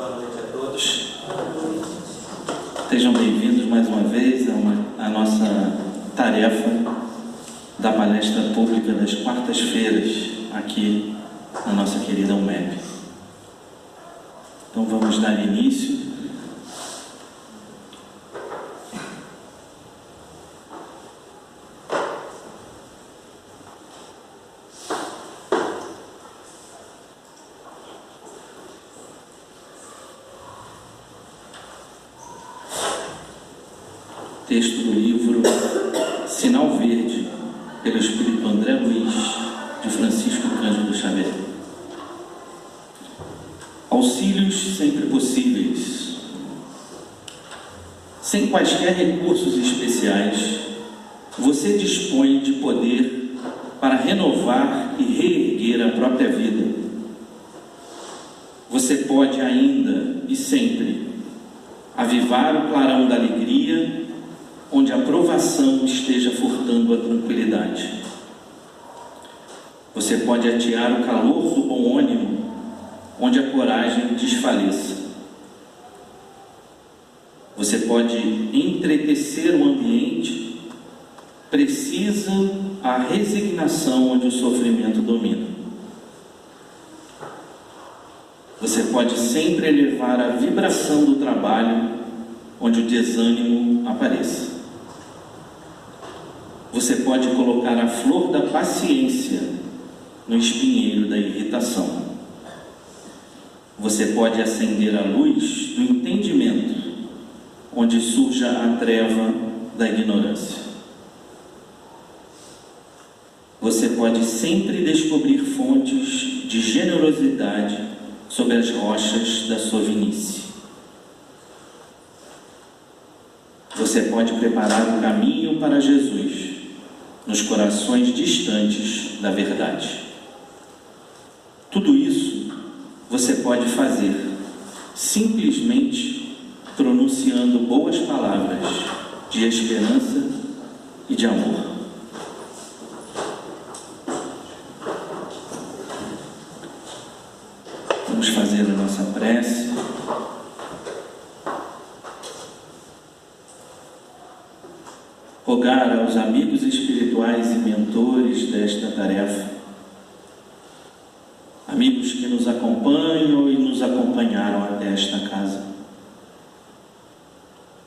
Boa noite a todos. Sejam bem-vindos mais uma vez à nossa tarefa da palestra pública das quartas-feiras aqui na nossa querida UMEB. Então vamos dar início. Texto do livro Sinal Verde, pelo Espírito André Luiz, de Francisco Cândido Xavier. Auxílios sempre possíveis. Sem quaisquer recursos especiais, você dispõe de poder para renovar e reerguer a própria vida. Você pode ainda e sempre avivar o clarão da alegria onde a provação esteja furtando a tranquilidade. Você pode atear o calor do bom ânimo onde a coragem desfaleça. Você pode entretecer o ambiente precisa a resignação onde o sofrimento domina. Você pode sempre elevar a vibração do trabalho onde o desânimo apareça. Você pode colocar a flor da paciência no espinheiro da irritação. Você pode acender a luz do entendimento onde surja a treva da ignorância. Você pode sempre descobrir fontes de generosidade sobre as rochas da sua vinícice. Você pode preparar o caminho para Jesus nos corações distantes da verdade. Tudo isso você pode fazer simplesmente pronunciando boas palavras de esperança e de amor. Vamos fazer a nossa prece. Rogar aos amigos espirituais e mentores desta tarefa, amigos que nos acompanham e nos acompanharam até esta casa,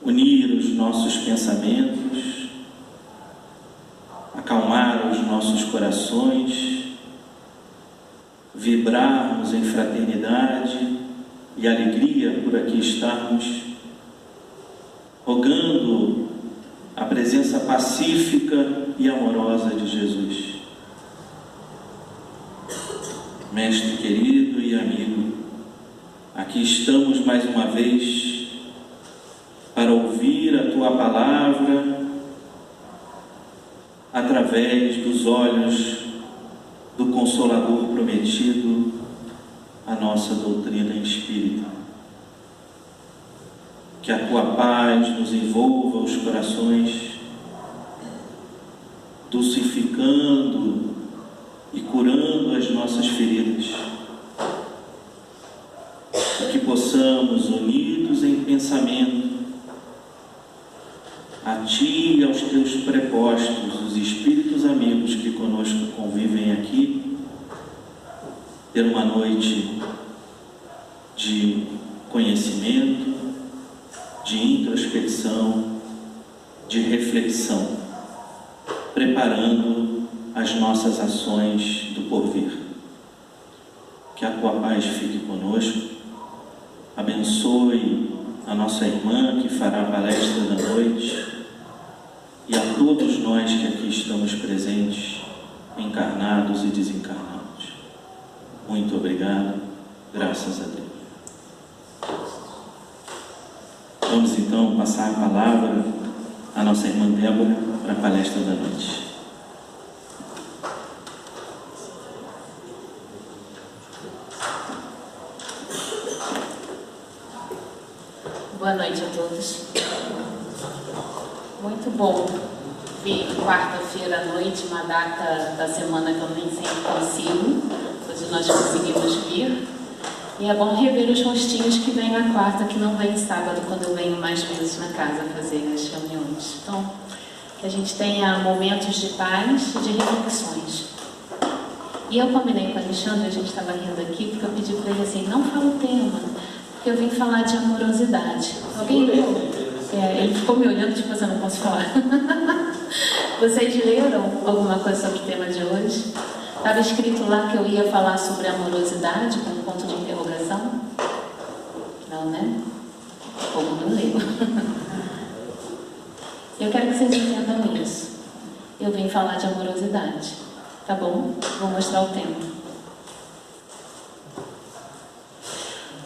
unir os nossos pensamentos, acalmar os nossos corações, vibrarmos em fraternidade e alegria por aqui estarmos, rogando a presença pacífica e amorosa de Jesus. Mestre querido e amigo, aqui estamos mais uma vez para ouvir a Tua palavra através dos olhos do Consolador prometido, a nossa doutrina espírita. Que a Tua paz nos envolva os corações, dulcificando e curando as nossas feridas. E que possamos, unidos em pensamento, a Ti e aos Teus prepostos, os espíritos amigos que conosco convivem aqui, ter uma noite de conhecimento, de introspecção, de reflexão, preparando as nossas ações do porvir. Que a Tua paz fique conosco, abençoe a nossa irmã que fará a palestra da noite e a todos nós que aqui estamos presentes, encarnados e desencarnados. Muito obrigado, graças a Deus. Vamos então passar a palavra à nossa irmã Débora para a palestra da noite. Boa noite a todos. Muito bom vir quarta-feira à noite, uma data da semana que eu nem sempre consigo. Hoje nós conseguimos vir. E é bom rever os rostinhos que vêm na quarta, que não vêm sábado, quando eu venho mais vezes na casa fazer as reuniões. Então, que a gente tenha momentos de paz e de reflexões. E eu combinei com o Alexandre, a gente estava rindo aqui, porque eu pedi para ele assim, não fala o tema, porque eu vim falar de amorosidade. Alguém leu? Ele ficou me olhando, tipo, eu não posso falar. Vocês leram alguma coisa sobre o tema de hoje? Estava escrito lá que eu ia falar sobre amorosidade, com um ponto de interrogação? Não, né? O povo não leu. Eu quero que vocês entendam isso. Eu vim falar de amorosidade, tá bom? Vou mostrar o tema.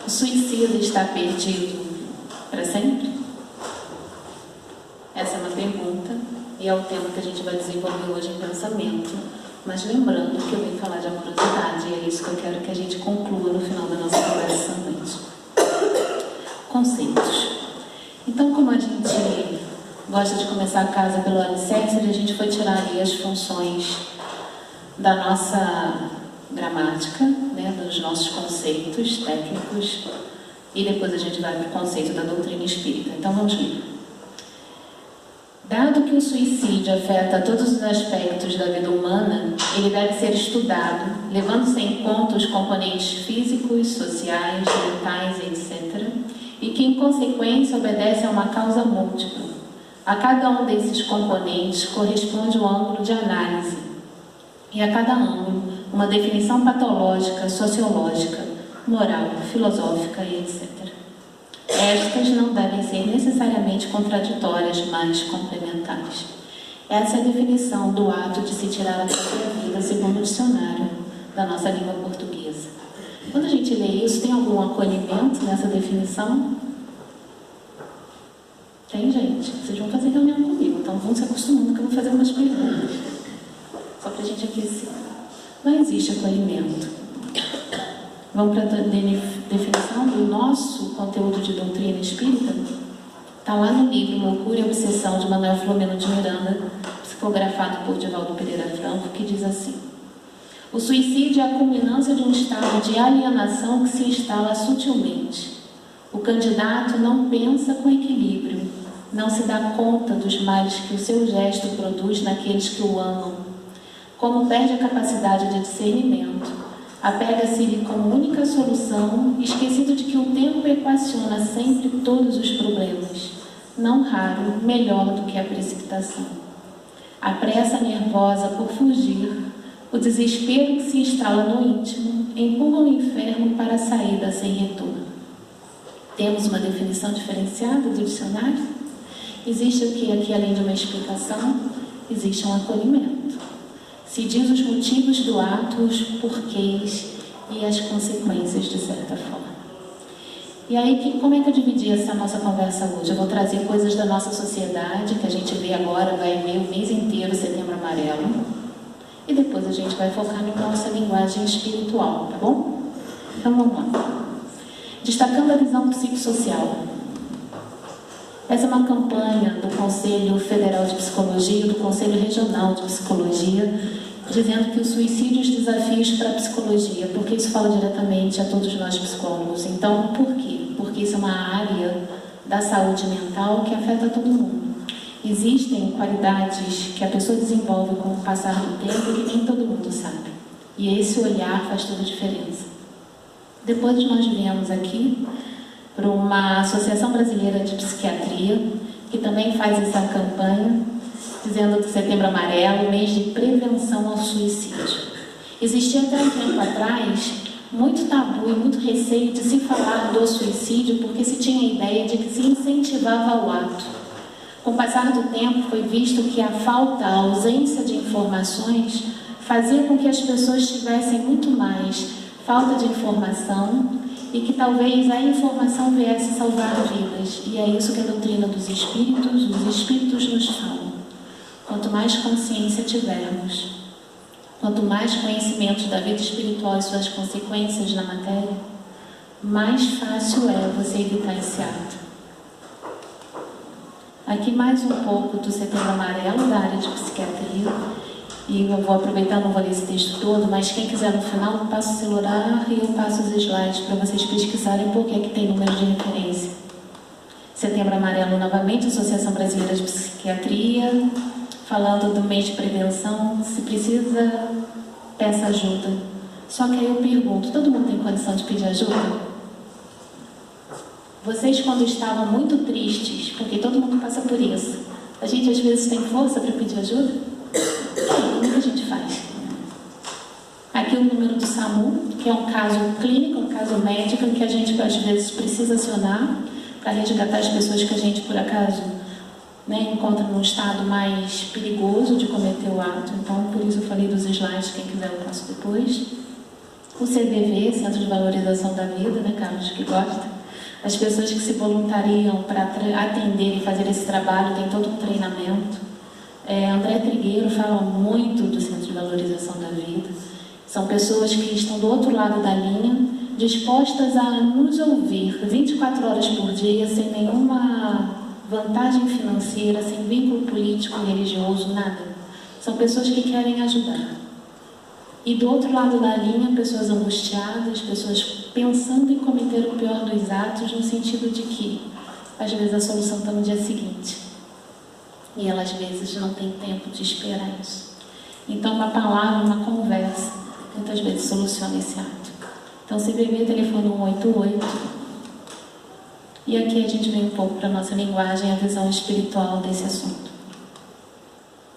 O suicida está perdido para sempre? Essa é uma pergunta e é o tema que a gente vai desenvolver hoje em pensamento. Mas lembrando que eu vim falar de amorosidade e é isso que eu quero que a gente conclua no final da nossa conversa essa noite. Conceitos. Então, como a gente gosta de começar a casa pelo alicerce, a gente foi tirar ali as funções da nossa gramática, né, dos nossos conceitos técnicos, e depois a gente vai para o conceito da doutrina espírita. Então vamos ver. Dado que o suicídio afeta todos os aspectos da vida humana, ele deve ser estudado, levando-se em conta os componentes físicos, sociais, mentais, etc., e que, em consequência, obedece a uma causa múltipla. A cada um desses componentes corresponde um ângulo de análise, e a cada ângulo uma definição patológica, sociológica, moral, filosófica e etc. Estas não devem ser necessariamente contraditórias, mas complementares. Essa é a definição do ato de se tirar a própria vida, segundo o dicionário da nossa língua portuguesa. Quando a gente lê isso, tem algum acolhimento nessa definição? Tem, gente? Vocês vão fazer reunião comigo, então vão se acostumando que eu vou fazer umas perguntas. Só para a gente aquecer. Não existe acolhimento. Vamos para a definição do nosso conteúdo de doutrina espírita? Está lá no livro Loucura e Obsessão, de Manuel Filomeno de Miranda, psicografado por Divaldo Pereira Franco, que diz assim: o suicídio é a culminância de um estado de alienação que se instala sutilmente. O candidato não pensa com equilíbrio, não se dá conta dos males que o seu gesto produz naqueles que o amam. Como perde a capacidade de discernimento, apega-se-lhe como única solução, esquecido de que o tempo equaciona sempre todos os problemas, não raro melhor do que a precipitação. A pressa nervosa por fugir, o desespero que se instala no íntimo, empurra o inferno para a saída sem retorno. Temos uma definição diferenciada do dicionário? Existe aqui além de uma explicação, existe um acolhimento. Se diz os motivos do ato, os porquês e as consequências, de certa forma. E aí, como é que eu dividi essa nossa conversa hoje? Eu vou trazer coisas da nossa sociedade, que a gente vê agora, vai ver o mês inteiro, Setembro Amarelo. E depois a gente vai focar na nossa linguagem espiritual, tá bom? Então vamos lá. Destacando a visão psicossocial. Essa é uma campanha do Conselho Federal de Psicologia e do Conselho Regional de Psicologia, dizendo que o suicídio e os desafios para a psicologia, porque isso fala diretamente a todos nós psicólogos. Então, por quê? Porque isso é uma área da saúde mental que afeta todo mundo. Existem qualidades que a pessoa desenvolve com o passar do tempo que nem todo mundo sabe. E esse olhar faz toda a diferença. Depois nós viemos aqui para uma Associação Brasileira de Psiquiatria, que também faz essa campanha, dizendo que Setembro Amarelo, mês de prevenção ao suicídio. Existia até um tempo atrás muito tabu e muito receio de se falar do suicídio, porque se tinha a ideia de que se incentivava o ato. Com o passar do tempo, foi visto que a falta, a ausência de informações fazia com que as pessoas tivessem muito mais falta de informação e que talvez a informação viesse salvar vidas. E é isso que a doutrina dos espíritos, os espíritos nos falam. Quanto mais consciência tivermos, quanto mais conhecimento da vida espiritual e suas consequências na matéria, mais fácil é você evitar esse ato. Aqui mais um pouco do Setembro Amarelo, da área de psiquiatria, E eu vou aproveitar, não vou ler esse texto todo, mas quem quiser no final, eu passo o celular e eu passo os slides para vocês pesquisarem porque é que tem número de referência. Setembro Amarelo novamente, Associação Brasileira de Psiquiatria, falando do mês de prevenção, se precisa, peça ajuda. Só que aí eu pergunto, todo mundo tem condição de pedir ajuda? Vocês, quando estavam muito tristes, porque todo mundo passa por isso, a gente às vezes tem força para pedir ajuda? Como é que a gente faz? Aqui o número do SAMU, que é um caso clínico, um caso médico, em que a gente às vezes precisa acionar para resgatar as pessoas que a gente, por acaso, encontra num estado mais perigoso de cometer o ato. Então, por isso eu falei dos slides, quem quiser eu passo depois. O CDV, Centro de Valorização da Vida, Carlos, que gosta. As pessoas que se voluntariam para atender e fazer esse trabalho, tem todo um treinamento. André Trigueiro fala muito do Centro de Valorização da Vida. São pessoas que estão do outro lado da linha, dispostas a nos ouvir 24 horas por dia, sem nenhuma vantagem financeira, sem vínculo político, religioso, nada. São pessoas que querem ajudar. E do outro lado da linha, pessoas angustiadas, pessoas pensando em cometer o pior dos atos, no sentido de que, às vezes, a solução está no dia seguinte. E ela, às vezes, não tem tempo de esperar isso. Então, uma palavra, uma conversa, muitas vezes soluciona esse ato. Então, CVV, telefone 188. E aqui a gente vem um pouco para a nossa linguagem, a visão espiritual desse assunto.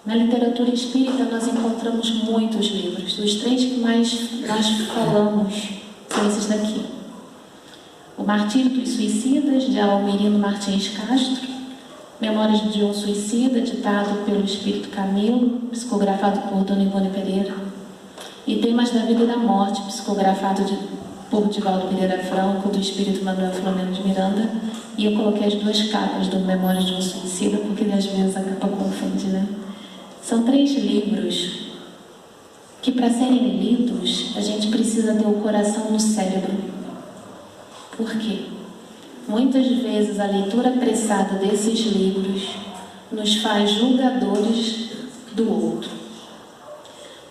Na literatura espírita, nós encontramos muitos livros. Os 3 que mais nós falamos são esses daqui. O Martírio dos Suicidas, de Almirino Martins Castro. Memórias de um Suicida, ditado pelo Espírito Camilo, psicografado por Dona Ivone Pereira. E Temas da Vida e da Morte, psicografado por Divaldo Pereira Franco, do Espírito Manuel Filomeno de Miranda. E eu coloquei as 2 capas do Memórias de um Suicida, porque às vezes a capa confunde, São 3 livros que, para serem lidos, a gente precisa ter o coração no cérebro. Por quê? Muitas vezes a leitura apressada desses livros nos faz julgadores do outro.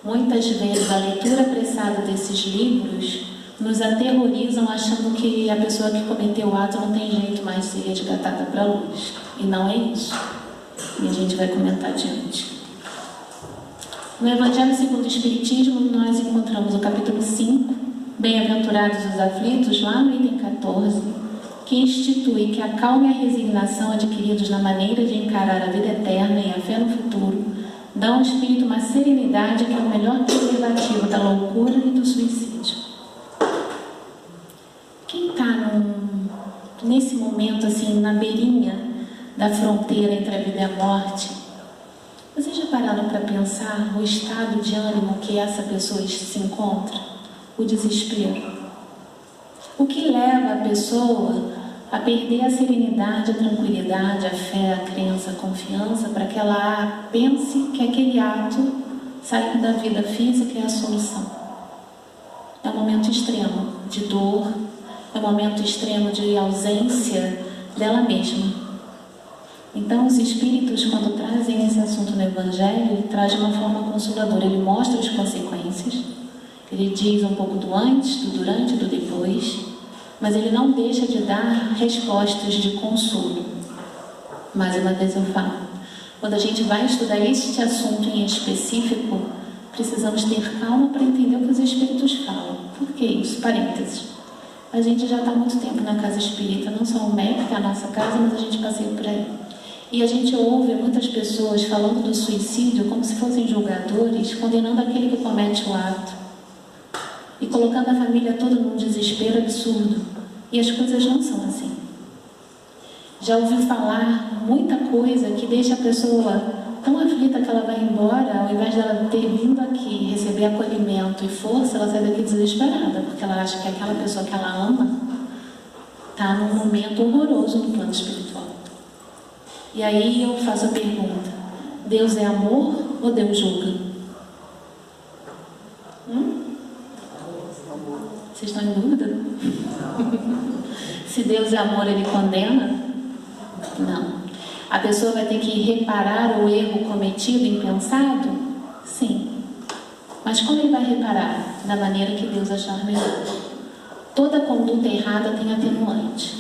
Muitas vezes a leitura apressada desses livros nos aterrorizam achando que a pessoa que cometeu o ato não tem jeito mais de ser resgatada para a luz. E não é isso. E a gente vai comentar adiante. No Evangelho segundo o Espiritismo, nós encontramos o capítulo 5, Bem-aventurados os aflitos, lá no item 14, que institui que a calma e a resignação adquiridos na maneira de encarar a vida eterna e a fé no futuro dão ao espírito uma serenidade que é o melhor preservativo da loucura e do suicídio. Quem está nesse momento, assim, na beirinha da fronteira entre a vida e a morte, vocês já pararam para pensar o estado de ânimo que essa pessoa se encontra? O desespero. O que leva a pessoa a perder a serenidade, a tranquilidade, a fé, a crença, a confiança, para que ela pense que aquele ato, sair da vida física, é a solução. É um momento extremo de dor, é um momento extremo de ausência dela mesma. Então, os espíritos, quando trazem esse assunto no Evangelho, ele traz de uma forma consoladora. Ele mostra as consequências, ele diz um pouco do antes, do durante e do depois, mas ele não deixa de dar respostas de consolo. Mais uma vez eu falo, quando a gente vai estudar este assunto em específico, precisamos ter calma para entender o que os espíritos falam. Por que isso? Parênteses. A gente já está há muito tempo na casa espírita, não só o MEC, que é a nossa casa, mas a gente passeia por aí. E a gente ouve muitas pessoas falando do suicídio como se fossem julgadores, condenando aquele que comete o ato e colocando a família toda num desespero absurdo. E as coisas não são assim. Já ouvi falar muita coisa que deixa a pessoa tão aflita que ela vai embora, ao invés dela ter vindo aqui receber acolhimento e força, ela sai daqui desesperada, porque ela acha que aquela pessoa que ela ama está num momento horroroso no plano espiritual. E aí eu faço a pergunta: Deus é amor ou Deus julga? Vocês estão em dúvida? Se Deus é amor, ele condena? Não. A pessoa vai ter que reparar o erro cometido, impensado? Sim. Mas como ele vai reparar? Da maneira que Deus achar melhor. Toda conduta errada tem atenuante.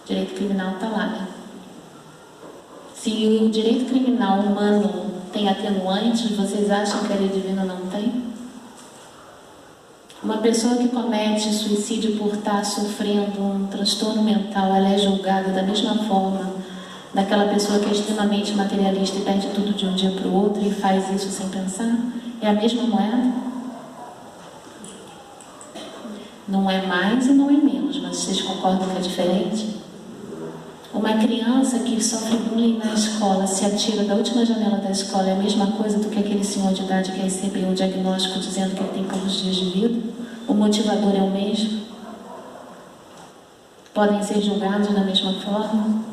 O direito criminal está lá, né? Se o direito criminal humano tem atenuantes, vocês acham que a lei divina não tem? Uma pessoa que comete suicídio por estar sofrendo um transtorno mental, ela é julgada da mesma forma daquela pessoa que é extremamente materialista e perde tudo de um dia para o outro e faz isso sem pensar? É a mesma moeda? Não é mais e não é menos, mas vocês concordam que é diferente? Uma criança que sofre bullying na escola se atira da última janela da escola é a mesma coisa do que aquele senhor de idade que recebeu um diagnóstico dizendo que ele tem poucos dias de vida? O motivador é o mesmo? Podem ser julgados da mesma forma?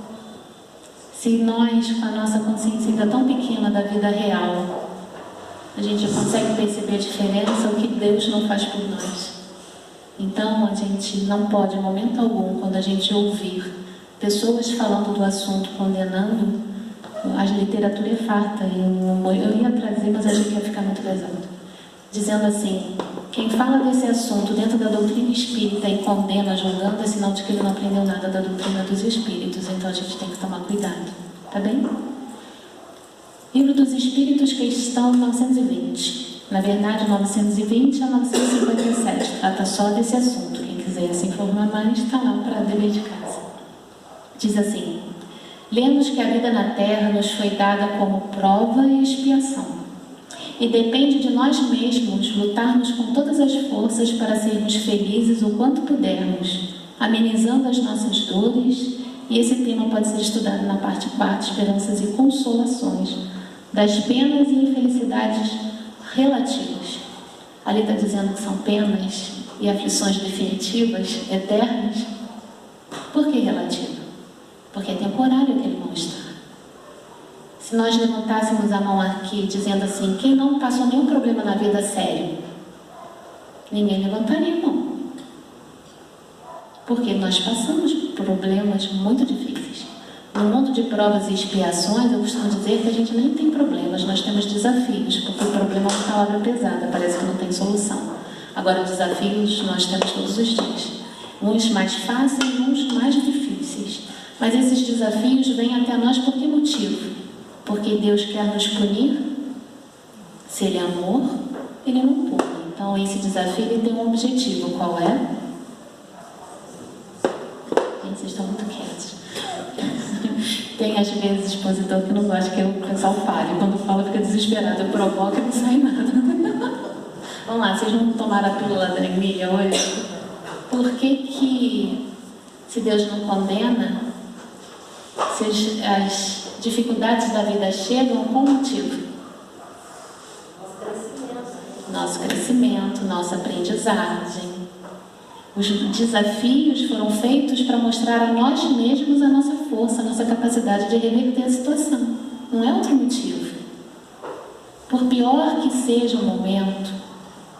Se nós, com a nossa consciência ainda tão pequena da vida real, a gente consegue perceber a diferença, o que Deus não faz por nós. Então, a gente não pode, em momento algum, quando a gente ouvir pessoas falando do assunto, condenando, a literatura é farta, eu ia trazer, mas achei que ia ficar muito pesado. Dizendo assim, quem fala desse assunto dentro da doutrina espírita e condena, julgando, é sinal de que ele não aprendeu nada da doutrina dos espíritos, então a gente tem que tomar cuidado, tá bem? Livro dos Espíritos, questão 920. Na verdade, 920 a 957, trata só desse assunto. Quem quiser se informar mais, está lá para dever de casa. Diz assim: lemos que a vida na Terra nos foi dada como prova e expiação, e depende de nós mesmos lutarmos com todas as forças para sermos felizes o quanto pudermos, amenizando as nossas dores, e esse tema pode ser estudado na parte 4, Esperanças e Consolações, das penas e infelicidades relativas. Ali está dizendo que são penas e aflições definitivas, eternas. Por que relativa? Porque é temporário aquele mal-estar. Se nós levantássemos a mão aqui dizendo assim, quem não passou nenhum problema na vida sério, ninguém levantaria a mão. Porque nós passamos por problemas muito difíceis. No mundo de provas e expiações, eu costumo dizer que a gente nem tem problemas, nós temos desafios, porque o problema é uma palavra pesada, parece que não tem solução. Agora, desafios nós temos todos os dias. Uns mais fáceis, uns mais difíceis. Mas esses desafios vêm até nós por que motivo? Porque Deus quer nos punir? Se Ele é amor, Ele não pune. Então, esse desafio ele tem um objetivo. Qual é? Gente, vocês estão muito quietos. Tem às vezes expositor que não gosta que o pessoal fale. Quando fala fica desesperado, eu provoco e não sai nada. Vamos lá, vocês não tomaram a pílula da Emília hoje? Por que, se Deus não condena, se as dificuldades da vida chegam, qual motivo? Nosso crescimento, nossa aprendizagem. Os desafios foram feitos para mostrar a nós mesmos a nossa força, a nossa capacidade de reverter a situação. Não é outro motivo. Por pior que seja o momento,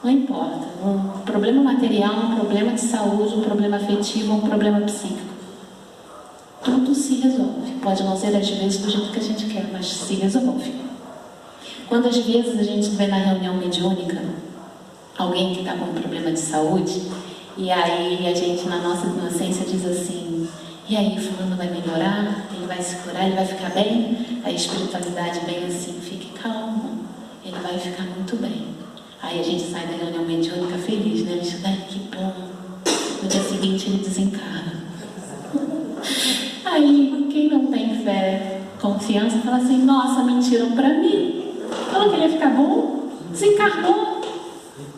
não importa. Um problema material, um problema de saúde, um problema afetivo, um problema psíquico. Tudo se resolve. Pode não ser às vezes do jeito que a gente quer, mas se resolve. Quando às vezes a gente vê na reunião mediúnica alguém que está com um problema de saúde, e aí a gente, na nossa inocência, diz assim, e aí, fulano vai melhorar? Ele vai se curar? Ele vai ficar bem? A espiritualidade vem assim, fique calmo, ele vai ficar muito bem. Aí a gente sai da reunião mediúnica feliz, né? A gente, ai, que bom. No dia seguinte ele desencarna. Aí, quem não tem fé, confiança, fala assim, nossa, mentiram pra mim. Falou que ele ia ficar bom? Desencarnou.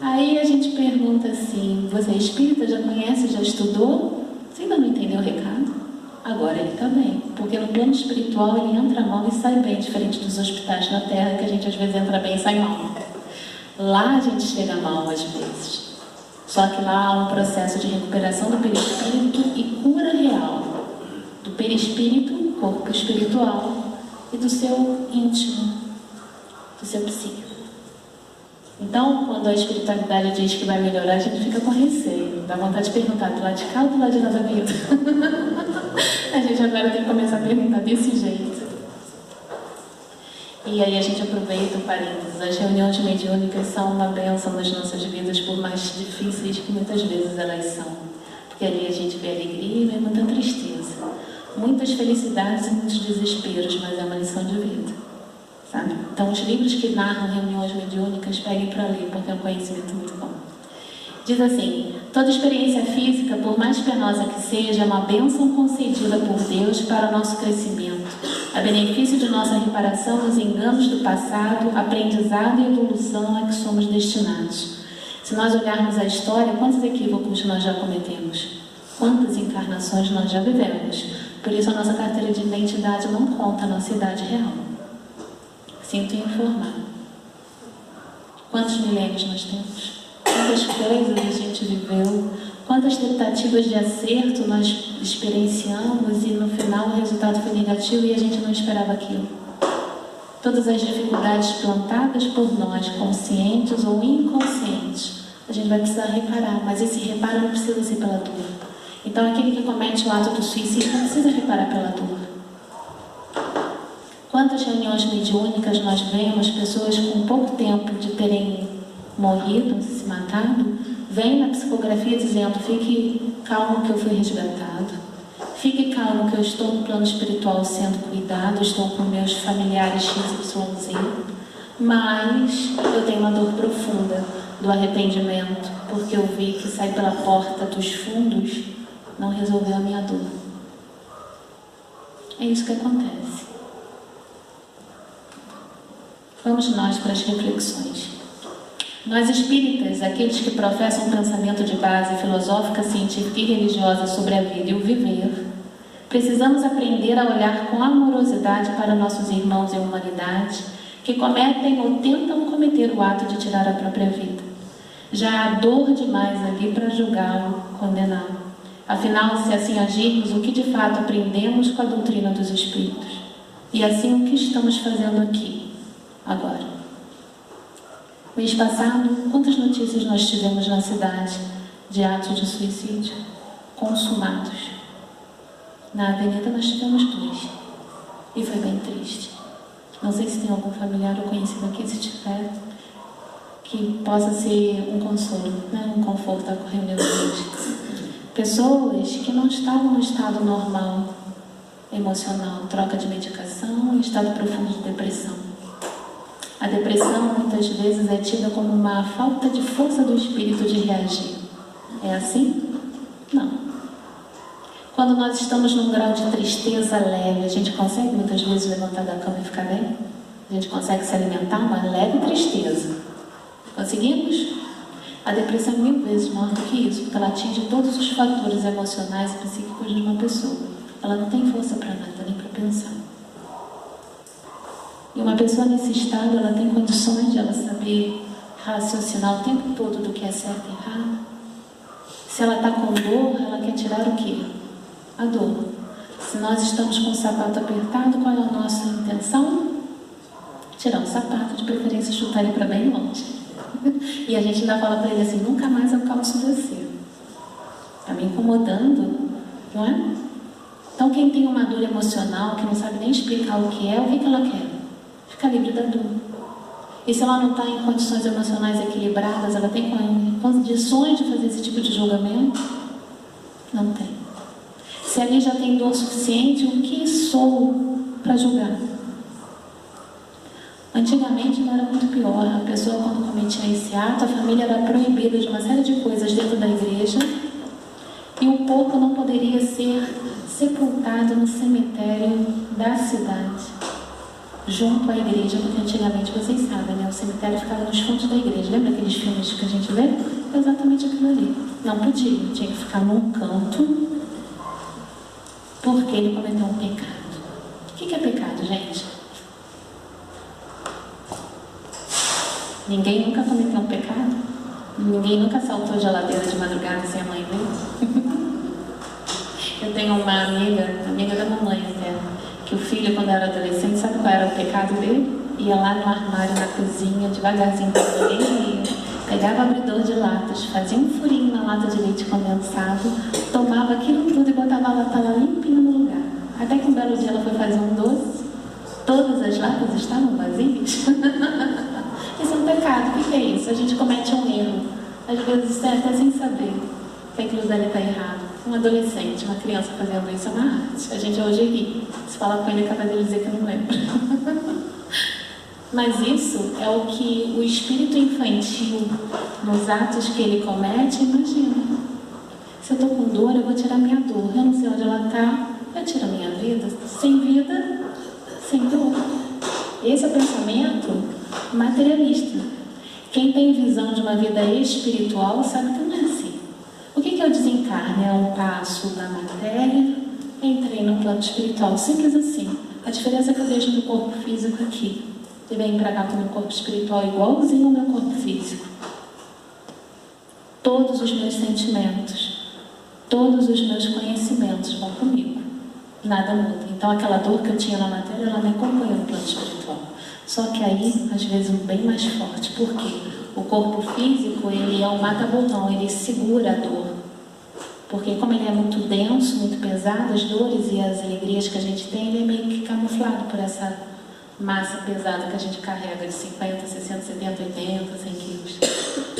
Aí a gente pergunta assim, você é espírita, já conhece, já estudou? Você ainda não entendeu o recado? Agora ele está bem, porque no plano espiritual ele entra mal e sai bem, diferente dos hospitais na Terra, que a gente às vezes entra bem e sai mal. Lá a gente chega mal às vezes. Só que lá há um processo de recuperação do perispírito e cura real. Do perispírito, corpo espiritual, e do seu íntimo, do seu psíquico. Então, quando a espiritualidade diz que vai melhorar, a gente fica com receio. Dá vontade de perguntar do lado de cá ou do lado de lá da vida? A gente agora tem que começar a perguntar desse jeito. E aí a gente aproveita o parênteses. As reuniões mediúnicas são uma bênção nas nossas vidas, por mais difíceis que muitas vezes elas são. Porque ali a gente vê alegria e vê muita tristeza. Muitas felicidades e muitos desesperos, mas é uma lição de vida. Sabe? Então os livros que narram reuniões mediúnicas, peguem para ler, porque é um conhecimento muito bom. Diz assim: toda experiência física, por mais penosa que seja, é uma bênção concedida por Deus para o nosso crescimento, a benefício de nossa reparação dos enganos do passado, aprendizado e evolução a que somos destinados. Se nós olharmos a história, quantos equívocos nós já cometemos? Quantas encarnações nós já vivemos? Por isso a nossa carteira de identidade não conta a nossa idade real. Sinto informar. Quantos milênios nós temos? Quantas coisas a gente viveu, quantas tentativas de acerto nós experienciamos e no final o resultado foi negativo e a gente não esperava aquilo. Todas as dificuldades plantadas por nós, conscientes ou inconscientes, a gente vai precisar reparar, mas esse reparo não precisa ser pela dor. Então aquele que comete o ato do suicídio não precisa reparar pela dor. Quantas reuniões mediúnicas nós vemos pessoas com pouco tempo de terem morrido, se matado, vem na psicografia dizendo: fique calmo que eu fui resgatado, fique calmo que eu estou no plano espiritual sendo cuidado, estou com meus familiares XYZ, mas eu tenho uma dor profunda do arrependimento, porque eu vi que sair pela porta dos fundos não resolveu a minha dor. É isso que acontece. Vamos nós para as reflexões. Nós espíritas, aqueles que professam um pensamento de base filosófica, científica e religiosa sobre a vida e o viver, precisamos aprender a olhar com amorosidade para nossos irmãos e a humanidade que cometem ou tentam cometer o ato de tirar a própria vida. Já há dor demais ali para julgá-lo, condená-lo. Afinal, se assim agirmos, o que de fato aprendemos com a doutrina dos espíritos? E assim, o que estamos fazendo aqui, agora? Mês passado, quantas notícias nós tivemos na cidade de atos de suicídio consumados? Na avenida nós tivemos 2. E foi bem triste. Não sei se tem algum familiar ou conhecido aqui, se tiver, que possa ser um consolo, né? Um conforto a reunião de hoje. Pessoas que não estavam no estado normal, emocional, troca de medicação, em estado profundo de depressão. A depressão, muitas vezes, é tida como uma falta de força do espírito de reagir. É assim? Não. Quando nós estamos num grau de tristeza leve, a gente consegue muitas vezes levantar da cama e ficar bem? A gente consegue se alimentar uma leve tristeza. Conseguimos? A depressão é 1000 vezes maior do que isso, porque ela atinge todos os fatores emocionais e psíquicos de uma pessoa. Ela não tem força para nada, nem para pensar. E uma pessoa nesse estado, ela tem condições de ela saber raciocinar o tempo todo do que é certo e errado. Se ela está com dor, ela quer tirar o quê? A dor. Se nós estamos com o sapato apertado, qual é a nossa intenção? Tirar o sapato, de preferência chutar ele para bem longe. E a gente ainda fala para ele assim: nunca mais eu calço você. Está me incomodando, não é? Então quem tem uma dor emocional, que não sabe nem explicar o que que ela quer? Fica livre da dor. E se ela não está em condições emocionais equilibradas, ela tem condições de fazer esse tipo de julgamento? Não tem. Se ali já tem dor suficiente, o que sou para julgar? Antigamente não era muito pior. A pessoa, quando cometia esse ato, a família era proibida de uma série de coisas dentro da igreja e o corpo não poderia ser sepultado no cemitério da cidade, junto à igreja, porque antigamente, vocês sabem, né? O cemitério ficava nos fundos da igreja. Lembra aqueles filmes que a gente vê? É exatamente aquilo ali. Não podia, tinha que ficar num canto, porque ele cometeu um pecado. O que é pecado, gente? Ninguém nunca cometeu um pecado? Ninguém nunca saltou a geladeira de madrugada sem a mãe ver? Eu tenho uma amiga da mamãe até, que o filho, quando era adolescente, sabe qual era o pecado dele? Ia lá no armário, na cozinha, devagarzinho, quando ninguém ia, pegava o abridor de latas, fazia um furinho na lata de leite condensado, tomava aquilo tudo e botava a lata lá limpinha no lugar. Até que um belo dia ela foi fazer um doce Todas as latas estavam vazias? Isso é um pecado. O que é isso? A gente comete um erro. Às vezes até sem saber que aquilo dali está errado. Um adolescente, uma criança fazendo isso é uma arte. A gente hoje ri. Se falar com ele, é capaz de dizer que não lembra. Mas isso é o que o espírito infantil, nos atos que ele comete, imagina. Se eu estou com dor, eu vou tirar minha dor. Eu não sei onde ela está, eu tiro a minha vida. Sem vida, sem dor. Esse é o pensamento materialista. Quem tem visão de uma vida espiritual sabe que não é assim. O que é o desencarne? É um passo da matéria, entrei no plano espiritual. Simples assim. A diferença é que eu deixo no corpo físico aqui. E venho para cá com o meu corpo espiritual igualzinho ao meu corpo físico. Todos os meus sentimentos, todos os meus conhecimentos vão comigo. Nada muda. Então aquela dor que eu tinha na matéria, ela me acompanha no plano espiritual. Só que aí, às vezes, bem mais forte. Por quê? O corpo físico, ele é um mata-botão, ele segura a dor. Porque como ele é muito denso, muito pesado, as dores e as alegrias que a gente tem, ele é meio que camuflado por essa massa pesada que a gente carrega de 50, 60, 70, 80, 100 quilos.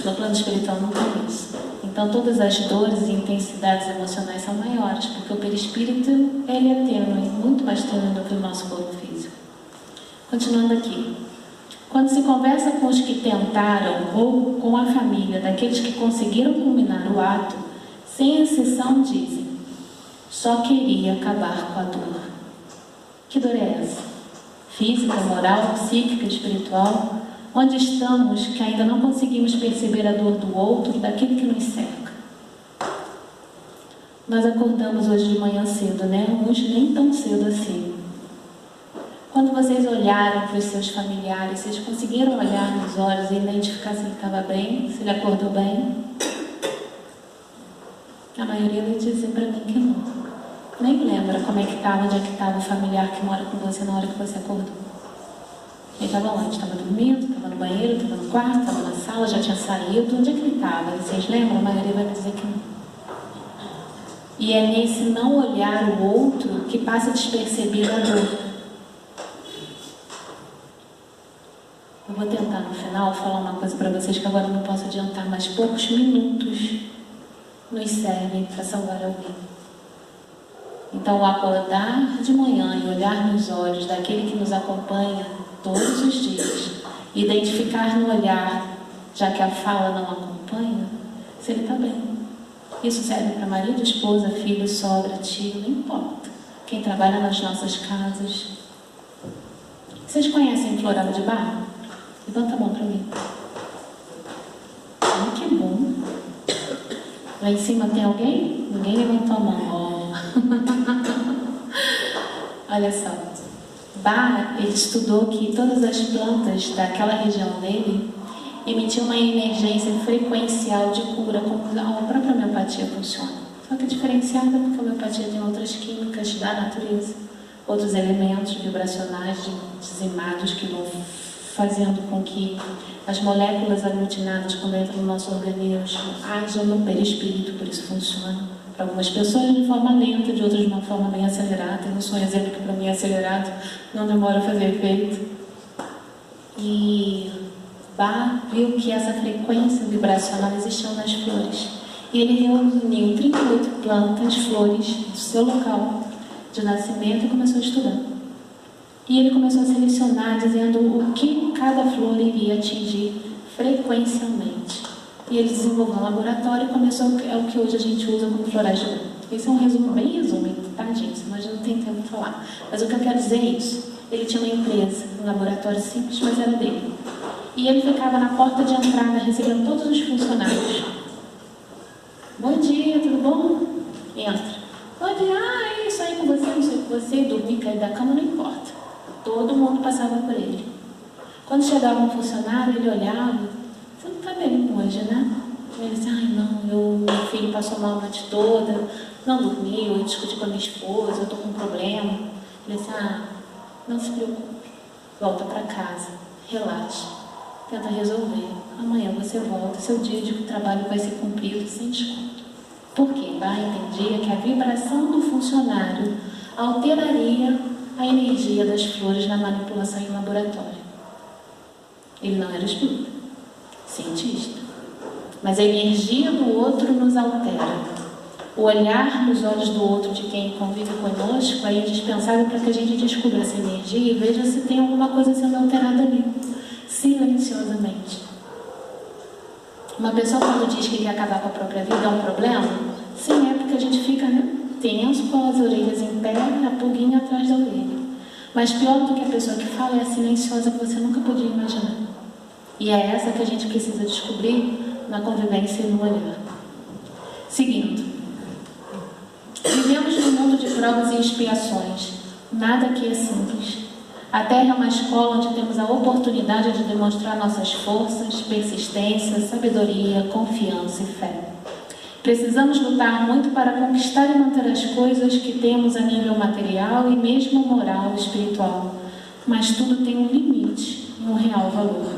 No plano espiritual não tem isso. Então todas as dores e intensidades emocionais são maiores, porque o perispírito, ele é tênue, muito mais tênue do que o nosso corpo físico. Continuando aqui. Quando se conversa com os que tentaram, ou com a família daqueles que conseguiram culminar o ato, sem exceção dizem: só queria acabar com a dor. Que dor é essa? Física, moral, psíquica, espiritual? Onde estamos que ainda não conseguimos perceber a dor do outro, daquilo que nos cerca? Nós acordamos hoje de manhã cedo, né? Uns nem tão cedo assim. Quando vocês olharam para os seus familiares, vocês conseguiram olhar nos olhos e identificar se ele estava bem, se ele acordou bem? A maioria vai dizer para mim que não. Nem lembra como é que estava, onde é que estava o familiar que mora com você na hora que você acordou. Ele estava onde? Estava dormindo, estava no banheiro, estava no quarto, estava na sala, já tinha saído. Onde é que ele estava? Vocês lembram? A maioria vai me dizer que não. E é nesse não olhar o outro que passa despercebido a dor. Eu vou tentar no final falar uma coisa para vocês que agora eu não posso adiantar, mas poucos minutos nos servem para salvar alguém. Então, o acordar de manhã e olhar nos olhos daquele que nos acompanha todos os dias, identificar no olhar, já que a fala não acompanha, se ele está bem. Isso serve para marido, esposa, filho, sogra, tio, não importa. Quem trabalha nas nossas casas. Vocês conhecem Floral de Barro? Levanta a mão para mim. Que bom. Lá em cima tem alguém? Ninguém levantou a mão. Olha só, Bach, ele estudou que todas as plantas daquela região dele emitiam uma emergência frequencial de cura, como a própria homeopatia funciona. Só que é diferenciada porque a homeopatia tem outras químicas da natureza, outros elementos vibracionais dizimados que vão fazendo com que as moléculas aglutinadas, quando entram no nosso organismo, hajam no perispírito, por isso funciona. Para algumas pessoas de forma lenta, de outras de uma forma bem acelerada. Eu não sou um exemplo que para mim é acelerado, não demora a fazer efeito. E Bach viu que essa frequência vibracional existia nas flores. E ele reuniu 38 plantas, flores, do seu local de nascimento e começou a estudar. E ele começou a selecionar, dizendo o que cada flor iria atingir frequencialmente. E ele desenvolveu um laboratório e começou, é o que hoje a gente usa como florais de grupo. Esse é um resumo bem resumido, tá, gente? Mas não tem tempo de falar. Mas o que eu quero dizer é isso. Ele tinha uma empresa, um laboratório simples, mas era dele. E ele ficava na porta de entrada, recebendo todos os funcionários. Bom dia, tudo bom? Entra. Bom dia, isso aí com você, isso aí com você. Dormir, cair da cama, não importa. Todo mundo passava por ele. Quando chegava um funcionário, ele olhava. Você não está bem hoje, né? Ele disse, não, meu filho passou mal a noite toda, não dormiu, eu discuti com a minha esposa, eu estou com um problema. Ele disse, não se preocupe, volta para casa, relaxa, tenta resolver. Amanhã você volta, seu dia de trabalho vai ser cumprido sem desconto. Por quê? Entendia que a vibração do funcionário alteraria a energia das flores na manipulação em laboratório. Ele não era espírita, cientista. Mas a energia do outro nos altera. O olhar nos olhos do outro de quem convive conosco é indispensável para que a gente descubra essa energia e veja se tem alguma coisa sendo alterada ali, silenciosamente. Uma pessoa quando diz que quer acabar com a própria vida é um problema? Sim, é porque a gente fica, né, tenso, com as orelhas em pé, a pulguinha atrás da orelha. Mas pior do que a pessoa que fala é a silenciosa que você nunca podia imaginar. E é essa que a gente precisa descobrir na convivência e no olhar. Seguindo. Vivemos num mundo de provas e expiações. Nada aqui é simples. A Terra é uma escola onde temos a oportunidade de demonstrar nossas forças, persistência, sabedoria, confiança e fé. Precisamos lutar muito para conquistar e manter as coisas que temos a nível material e mesmo moral e espiritual. Mas tudo tem um limite e um real valor.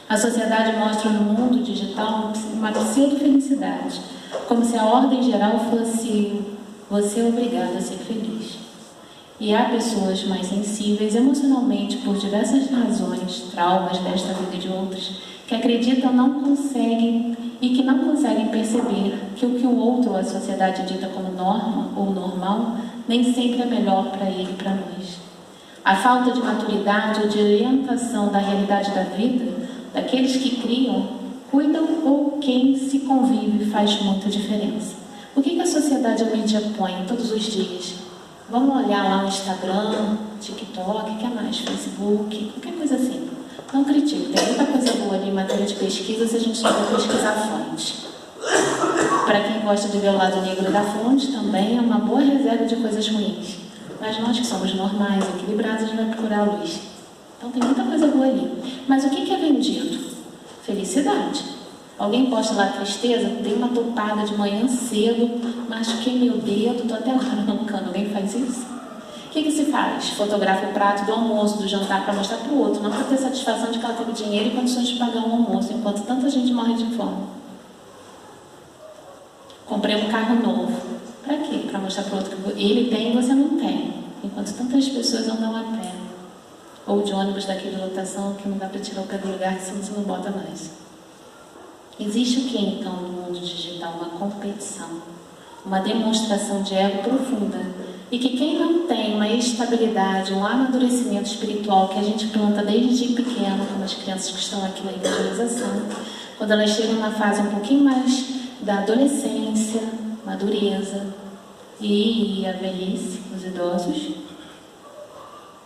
A sociedade mostra no mundo digital uma pseudo-felicidade, como se a ordem geral fosse você é obrigado a ser feliz. E há pessoas mais sensíveis emocionalmente por diversas razões, traumas desta vida e de outras, que acreditam não conseguem perceber que o que o outro ou a sociedade dita como norma ou normal nem sempre é melhor para ele e para nós. A falta de maturidade ou de orientação da realidade da vida, daqueles que criam, cuidam ou quem se convive faz muita diferença. O que a sociedade e a mídia põe todos os dias? Vamos olhar lá no Instagram, TikTok, o que mais? Facebook, qualquer coisa assim. Não critico, tem muita coisa boa ali em matéria de pesquisa se a gente souber pesquisar a fonte. Para quem gosta de ver o lado negro da fonte, também é uma boa reserva de coisas ruins. Mas nós que somos normais, equilibrados, a gente vai procurar a luz. Então tem muita coisa boa ali. Mas o que é vendido? Felicidade. Alguém posta lá tristeza? Dei uma topada de manhã cedo, machuquei meu dedo, estou até agora arrancando. Alguém faz isso? O que se faz? Fotografa o prato do almoço, do jantar, para mostrar para o outro, não para ter satisfação de que ela teve dinheiro e condições de pagar um almoço, enquanto tanta gente morre de fome. Comprei um carro novo. Para quê? Para mostrar para o outro que ele tem e você não tem, enquanto tantas pessoas andam a pé. Ou de ônibus daquele de lotação que não dá para tirar o pé do lugar, senão você não bota mais. Existe o que então no mundo digital? Uma competição, uma demonstração de ego profunda. E que quem não tem uma estabilidade, um amadurecimento espiritual que a gente planta desde pequeno, como as crianças que estão aqui na evangelização, quando elas chegam na fase um pouquinho mais da adolescência, madureza e a velhice, os idosos,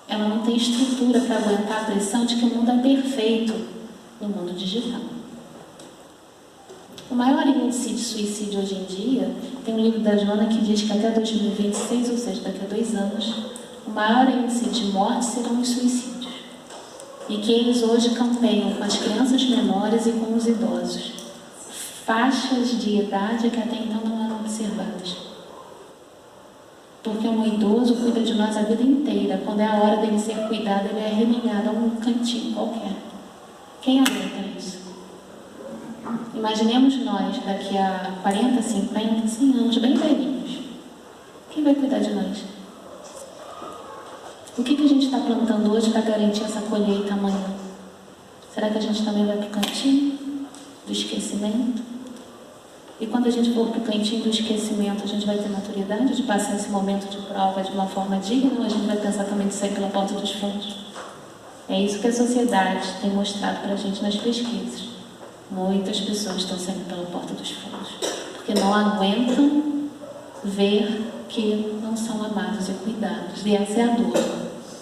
ela não tem estrutura para aguentar a pressão de que o mundo é perfeito no mundo digital. O maior índice de suicídio hoje em dia, tem um livro da Joana que diz que até 2026, ou seja, daqui a 2 anos, o maior índice de mortes serão os suicídios. E que eles hoje campeiam com as crianças menores e com os idosos. Faixas de idade que até então não eram observadas. Porque um idoso cuida de nós a vida inteira. Quando é a hora dele ser cuidado, ele é relegado a um cantinho qualquer. Quem aguenta isso? Imaginemos nós, daqui a 40, 50, 100 anos, bem velhinhos. Quem vai cuidar de nós? O que a gente está plantando hoje para garantir essa colheita amanhã? Será que a gente também vai para o cantinho do esquecimento? E quando a gente for para o cantinho do esquecimento, a gente vai ter maturidade de passar esse momento de prova de uma forma digna, ou a gente vai pensar também de sair pela porta dos fundos? É isso que a sociedade tem mostrado para a gente nas pesquisas. Muitas pessoas estão saindo pela porta dos fundos, porque não aguentam ver que não são amados e cuidados. E essa é a dor,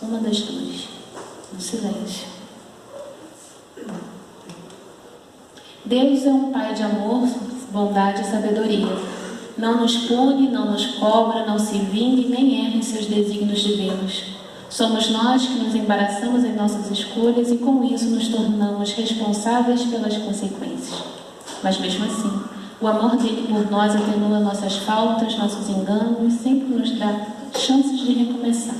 uma das duas, no silêncio. Deus é um Pai de amor, bondade e sabedoria. Não nos pune, não nos cobra, não se vingue, nem erra em seus desígnios divinos. Somos nós que nos embaraçamos em nossas escolhas e com isso nos tornamos responsáveis pelas consequências. Mas mesmo assim, o amor dele por nós atenua nossas faltas, nossos enganos, sempre nos dá chances de recomeçar.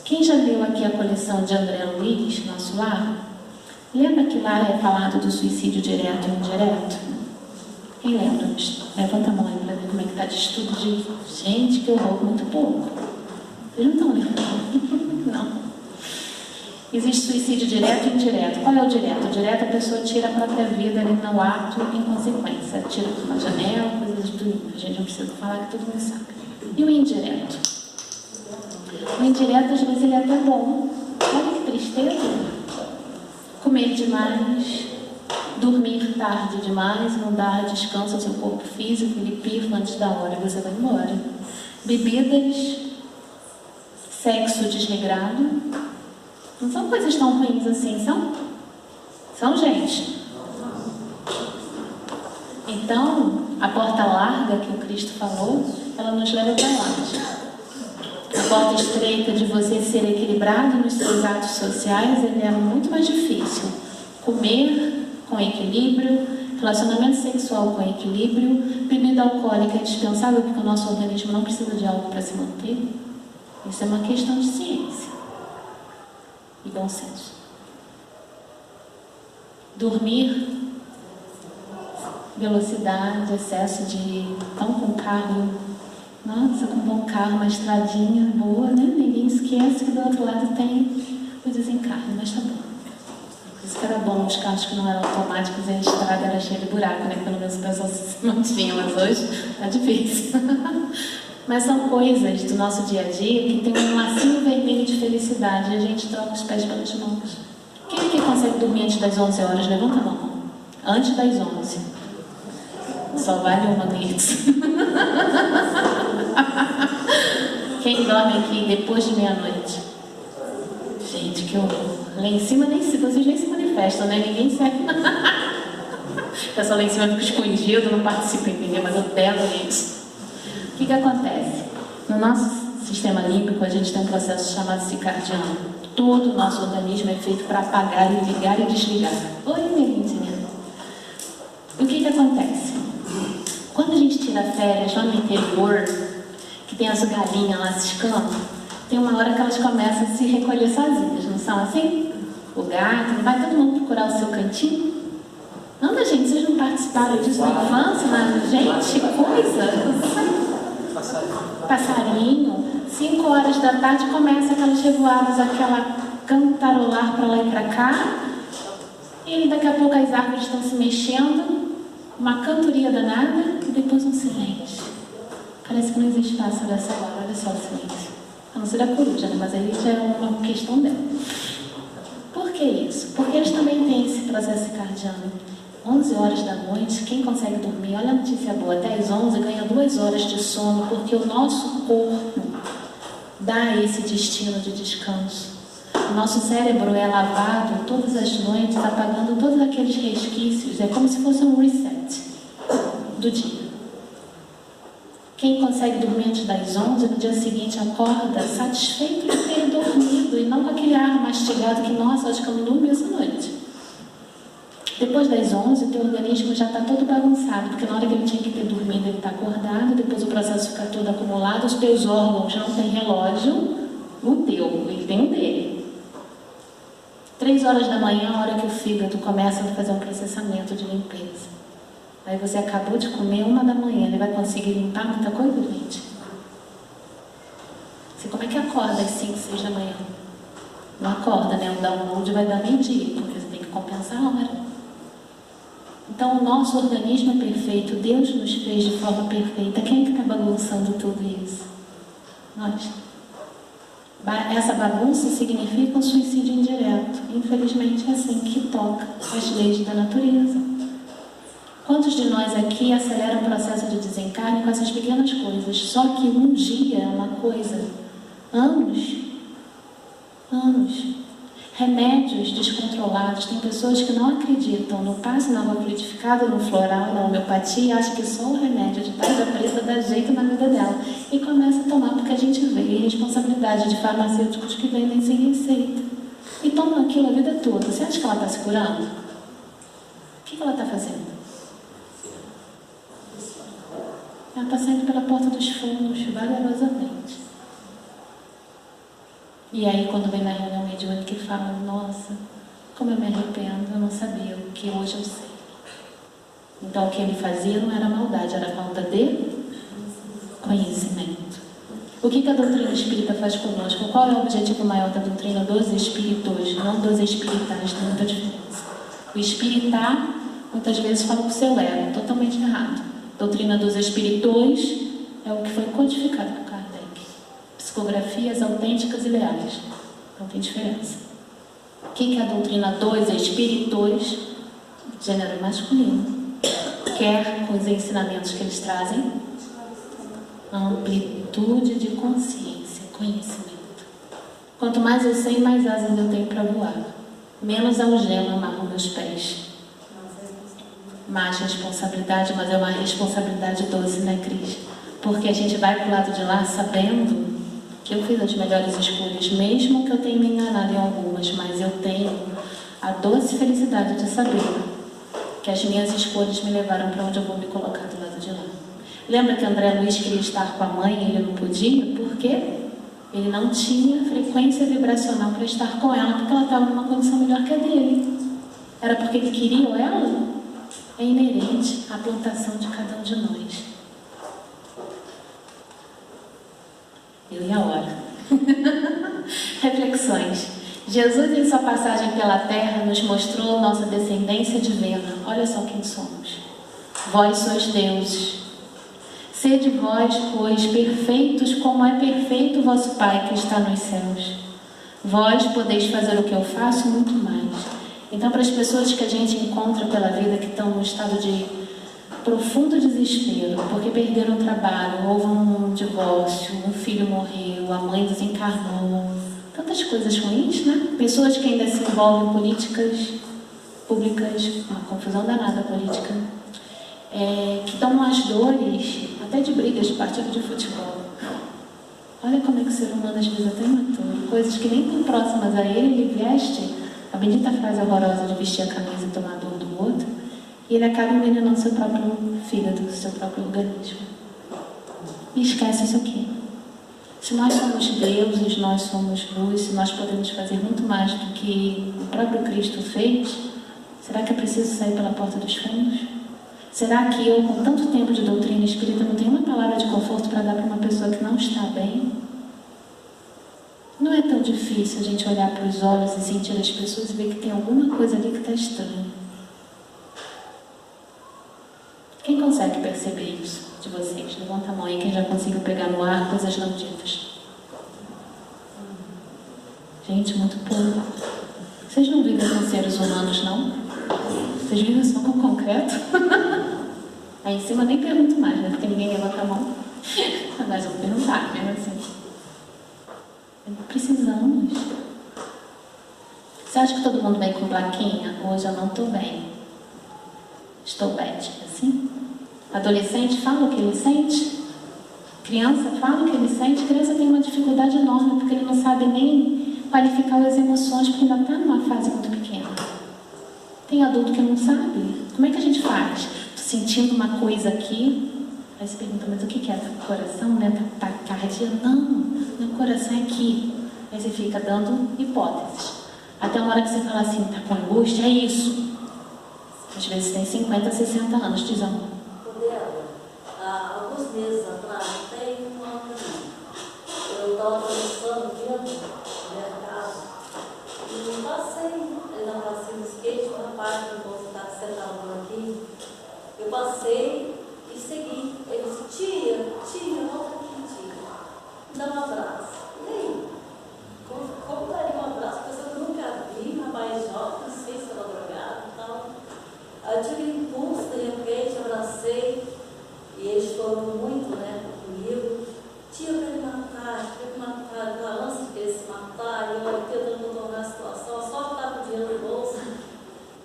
Quem já leu aqui a coleção de André Luiz, Nosso Lar? Lembra que lá é falado do suicídio direto e indireto? Quem lembra? Levanta a mão aí para ver como é que está de estudo de gente, que horror, muito pouco. Vocês não estão lembrando? Não. Existe suicídio direto e indireto. Qual é o direto? O direto, a pessoa tira a própria vida ali no ato em consequência. Tira por uma janela, coisas do nível. A gente não precisa falar que todo mundo sabe. E o indireto? O indireto, às vezes, ele é até bom. Olha que tristeza. Comer demais, dormir tarde demais, não dar descanso ao seu corpo físico, ele pifa antes da hora e você vai embora. Bebidas, sexo desregrado, não são coisas tão ruins assim, são? São, gente? Então, a porta larga que o Cristo falou, ela nos leva para lá. A porta estreita de você ser equilibrado nos seus atos sociais, ele é muito mais difícil. Comer com equilíbrio, relacionamento sexual com equilíbrio, bebida alcoólica é dispensável porque o nosso organismo não precisa de álcool para se manter. Isso é uma questão de ciência e bom senso. Dormir, velocidade, excesso de... Então, com carro, nossa, com um bom carro, uma estradinha boa, né? Ninguém esquece que do outro lado tem o desencarne, mas tá bom. Por isso que era bom os carros que não eram automáticos e a estrada era cheia de buraco, né? Pelo menos o pessoal se mantinha, mas hoje tá difícil. Mas são coisas do nosso dia a dia que tem um lacinho vermelho de felicidade e a gente troca os pés pelas mãos. Quem aqui consegue dormir antes das 11 horas? Levanta a mão. Antes das 11. Só vale uma vez. Quem dorme aqui depois de meia-noite? Gente, que horror. Lá em cima vocês nem se manifestam, né? Ninguém segue. O pessoal lá em cima fica escondido, não participa, entendeu? Mas eu pego isso. O que acontece? No nosso sistema límbico, a gente tem um processo chamado circadiano. Todo o nosso organismo é feito para apagar, e ligar e desligar. Oi, minha lindinha. E o que acontece? Quando a gente tira férias lá no interior, que tem as galinhas lá ciscando, tem uma hora que elas começam a se recolher sozinhas, não são assim? O gato, não vai todo mundo procurar o seu cantinho? Anda, gente, vocês não participaram disso na infância? Mas, gente, coisa! Passarinho, 5 horas da tarde começa aquelas revoadas, aquela cantarolar para lá e para cá, e daqui a pouco as árvores estão se mexendo, uma cantoria danada e depois um silêncio. Parece que não existe pássaro dessa hora, olha só o silêncio. A não ser a coruja, né? Mas aí já é uma questão dela. Por que isso? Porque eles também têm esse processo circadiano. 11 horas da noite, quem consegue dormir, olha a notícia boa, até às 11 ganha 2 horas de sono, porque o nosso corpo dá esse destino de descanso. O nosso cérebro é lavado todas as noites, apagando todos aqueles resquícios, é como se fosse um reset do dia. Quem consegue dormir antes das 11, no dia seguinte acorda satisfeito de ter dormido e não com aquele ar mastigado que, nossa, acho que eu não dormi essa noite. Depois das 11, o teu organismo já está todo bagunçado, porque na hora que ele tinha que ter dormido, ele está acordado, depois o processo fica todo acumulado, os teus órgãos não têm relógio, o teu, ele tem o dele. 3 horas da manhã, a hora que o fígado começa a fazer um processamento de limpeza. Aí você acabou de comer 1 da manhã, ele vai conseguir limpar muita coisa, gente? Você como é que acorda às 5, 6 da manhã? Não acorda, né? O download vai dar meio-dia, porque você tem que compensar a hora. Então, o nosso organismo é perfeito, Deus nos fez de forma perfeita. Quem é que está bagunçando tudo isso? Nós. Essa bagunça significa um suicídio indireto. Infelizmente, é assim que toca as leis da natureza. Quantos de nós aqui aceleram o processo de desencarne com essas pequenas coisas? Só que um dia é uma coisa, anos. Remédios descontrolados. Tem pessoas que não acreditam no passe, na água fluidificada, no floral, na homeopatia, e acham que só o remédio de tarja preta dá jeito na vida dela. E começa a tomar porque a gente vê a responsabilidade de farmacêuticos que vendem sem receita. E tomam aquilo a vida toda. Você acha que ela está se curando? O que ela está fazendo? Ela está saindo pela porta dos fundos, vagarosamente. E aí, quando vem na reunião mediúnica, que fala, nossa, como eu me arrependo, eu não sabia o que hoje eu sei. Então, o que ele fazia não era maldade, era falta de conhecimento. O que a doutrina espírita faz conosco? Qual é o objetivo maior da doutrina dos espíritos, não dos espiritais? Tem muita diferença. O espiritar, muitas vezes, fala para o seu ego, totalmente errado. A doutrina dos espíritos é o que foi codificado por Kardec. Psicografias autênticas e leais. Não tem diferença. O que é a doutrina dos espíritos? Gênero masculino. Quer com os ensinamentos que eles trazem? Amplitude de consciência, conhecimento. Quanto mais eu sei, mais asas eu tenho para voar. Menos algema amarro meus pés. Mais responsabilidade, mas é uma responsabilidade doce, né, Cris? Porque a gente vai pro lado de lá sabendo que eu fiz as melhores escolhas, mesmo que eu tenha me enganado em algumas, mas eu tenho a doce felicidade de saber que as minhas escolhas me levaram para onde eu vou me colocar do lado de lá. Lembra que André Luiz queria estar com a mãe e ele não podia? Por quê? Ele não tinha frequência vibracional para estar com ela, porque ela estava numa condição melhor que a dele. Era porque ele queria ela? É inerente à plantação de cada um de nós. Eu e a hora. Reflexões. Jesus, em sua passagem pela terra, nos mostrou nossa descendência divina. Olha só quem somos. Vós sois deuses. Sede vós, pois, perfeitos como é perfeito o vosso Pai que está nos céus. Vós podeis fazer o que eu faço, muito mais. Então, para as pessoas que a gente encontra pela vida que estão num estado de profundo desespero, porque perderam o trabalho, houve um divórcio, um filho morreu, a mãe desencarnou, tantas coisas ruins, né? Pessoas que ainda se envolvem em políticas públicas, uma confusão danada política, que tomam as dores até de brigas de partido de futebol. Olha como é que o ser humano às vezes é até imaturo. Coisas que nem tão próximas a ele veste a bendita frase horrorosa de vestir a camisa e tomar a dor do outro, e ele acaba envenenando seu próprio fígado, seu próprio organismo. E esquece isso aqui. Se nós somos deuses, nós somos luz, se nós podemos fazer muito mais do que o próprio Cristo fez, será que é preciso sair pela porta dos fundos? Será que eu, com tanto tempo de doutrina espírita, não tenho uma palavra de conforto para dar para uma pessoa que não está bem? Não é tão difícil a gente olhar para os olhos e sentir as pessoas e ver que tem alguma coisa ali que está estranha. Quem consegue perceber isso de vocês? Levanta a mão aí, quem já conseguiu pegar no ar coisas não ditas. Gente, muito pouco. Vocês não vivem com seres humanos, não? Vocês vivem só com concreto? Aí em cima nem pergunto mais, né? Porque ninguém levanta a mão. Mas vamos perguntar, mesmo assim. Precisamos. Você acha que todo mundo vem com plaquinha? Hoje eu não estou bem. Estou bem, assim? Adolescente fala o que ele sente? Criança fala o que ele sente? Criança tem uma dificuldade enorme porque ele não sabe nem qualificar as emoções porque ainda está numa fase muito pequena. Tem adulto que não sabe. Como é que a gente faz? Estou sentindo uma coisa aqui. Aí você pergunta, mas o que é? Tá com o coração, né? Tá taquicardia? Não, meu coração é aqui. Aí você fica dando hipóteses. Até uma hora que você fala assim, tá com angústia? É isso. Às vezes tem 50, 60 anos, diz amor. Há alguns meses atrás, tem um ano eu estava atravessando dentro do mercado e passei na pracinha do skate, o rapaz que você está sentado aqui, eu passei e segui. Ele disse, tia, volta aqui, tia. Dá um abraço. E aí? Como daria um abraço? Pessoa que eu nunca vi, rapaz jovem, não sei se era drogado e tal. Aí eu tive um impulso, de repente, abracei. E eles foram muito, né, comigo. Tia, eu quero matar, eu antes de se matar, eu tentando contornar a situação, só ficar com o dinheiro no bolso.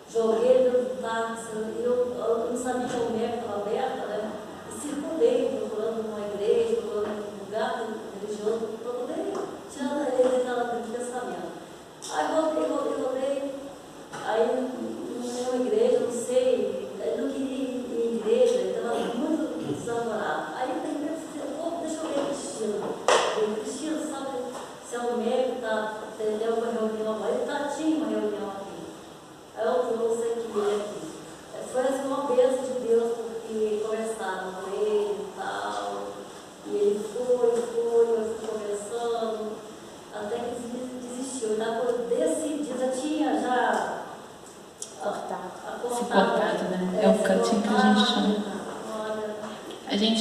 Joguei dentro do táxi, eu não sabia que o médico estava aberto, né? E circulei, procurando uma igreja, procurando um lugar religioso, procurei, tirando ele daquela pensamento. Aí voltei. Aí, numa igreja, não sei, ele não queria ir em igreja, ele estava muito desamorado. Aí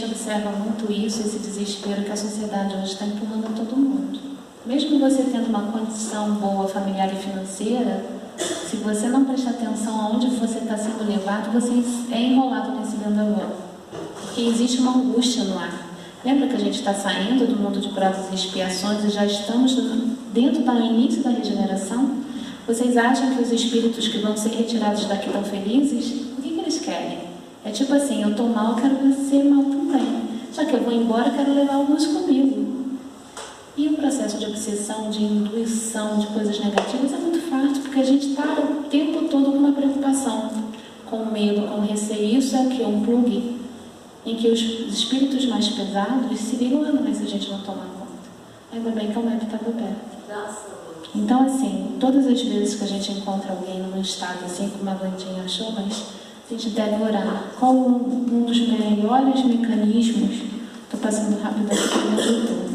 gente observa muito isso, esse desespero que a sociedade hoje está empurrando a todo mundo. Mesmo você tendo uma condição boa familiar e financeira, se você não prestar atenção aonde você está sendo levado, você é enrolado nesse vendaval. Porque existe uma angústia no ar. Lembra que a gente está saindo do mundo de provas e expiações e já estamos dentro do início da regeneração? Vocês acham que os espíritos que vão ser retirados daqui estão felizes? O que eles querem? É tipo assim, eu estou mal, quero ser mal também. Já que eu vou embora, quero levar alguns comigo. E o processo de obsessão, de indução de coisas negativas é muito forte, porque a gente está o tempo todo com uma preocupação, com medo, com receio. Isso é o que? Um plug em que os espíritos mais pesados se ligam a nós se a gente não tomar conta. Ainda bem que o MEP estava perto. Então, assim, todas as vezes que a gente encontra alguém num estado assim como a Vandinha achou, mas a gente deve orar. Qual um dos melhores mecanismos? Estou passando rápido aqui para o doutor.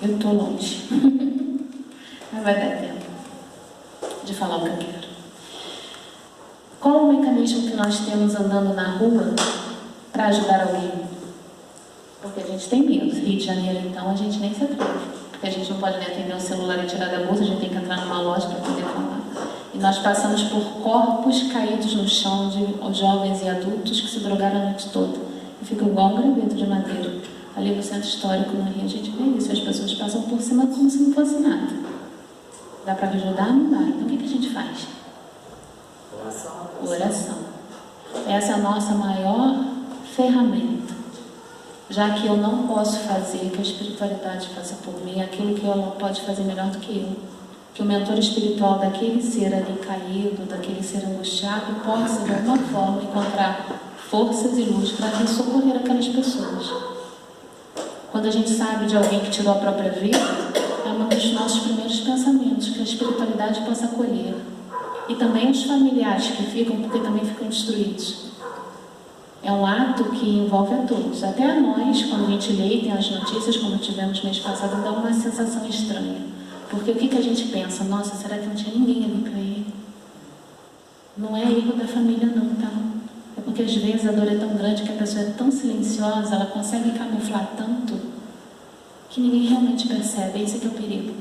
Eu estou longe. Mas vai dar tempo de falar o que eu quero. Qual o mecanismo que nós temos andando na rua para ajudar alguém? Porque a gente tem medo. Rio de Janeiro, então, a gente nem se atreve. Porque a gente não pode nem atender um celular e tirar da bolsa, a gente tem que entrar numa loja para poder falar. E nós passamos por corpos caídos no chão de jovens e adultos que se drogaram a noite toda. E ficam igual um graveto de madeira. Ali no centro histórico, no Rio, a gente vê isso. As pessoas passam por cima como se não fosse nada. Dá para ajudar? Não dá. Então, o que a gente faz? Oração. Essa é a nossa maior ferramenta. Já que eu não posso fazer, que a espiritualidade faça por mim, aquilo que ela pode fazer melhor do que eu. Que o mentor espiritual daquele ser ali caído, daquele ser angustiado, possa, de alguma forma, encontrar forças e luz para socorrer aquelas pessoas. Quando a gente sabe de alguém que tirou a própria vida, é um dos nossos primeiros pensamentos, que a espiritualidade possa acolher. E também os familiares que ficam, porque também ficam destruídos. É um ato que envolve a todos. Até a nós, quando a gente lê e tem as notícias, como tivemos mês passado, dá uma sensação estranha. Porque o que a gente pensa? Nossa, será que não tinha ninguém ali para ele? Não é erro da família não, tá? É porque às vezes a dor é tão grande que a pessoa é tão silenciosa, ela consegue camuflar tanto, que ninguém realmente percebe. Esse que é o perigo.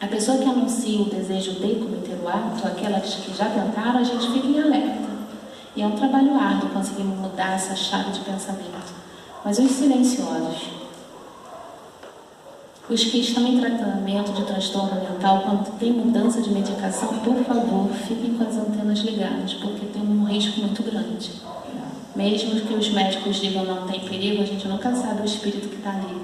A pessoa que anuncia o desejo de cometer o ato, aquelas que já tentaram, a gente fica em alerta. E é um trabalho árduo conseguirmos mudar essa chave de pensamento. Mas os silenciosos, os que estão em tratamento de transtorno mental, quando tem mudança de medicação, por favor, fiquem com as antenas ligadas, porque tem um risco muito grande. Mesmo que os médicos digam não tem perigo, a gente nunca sabe o espírito que está ali.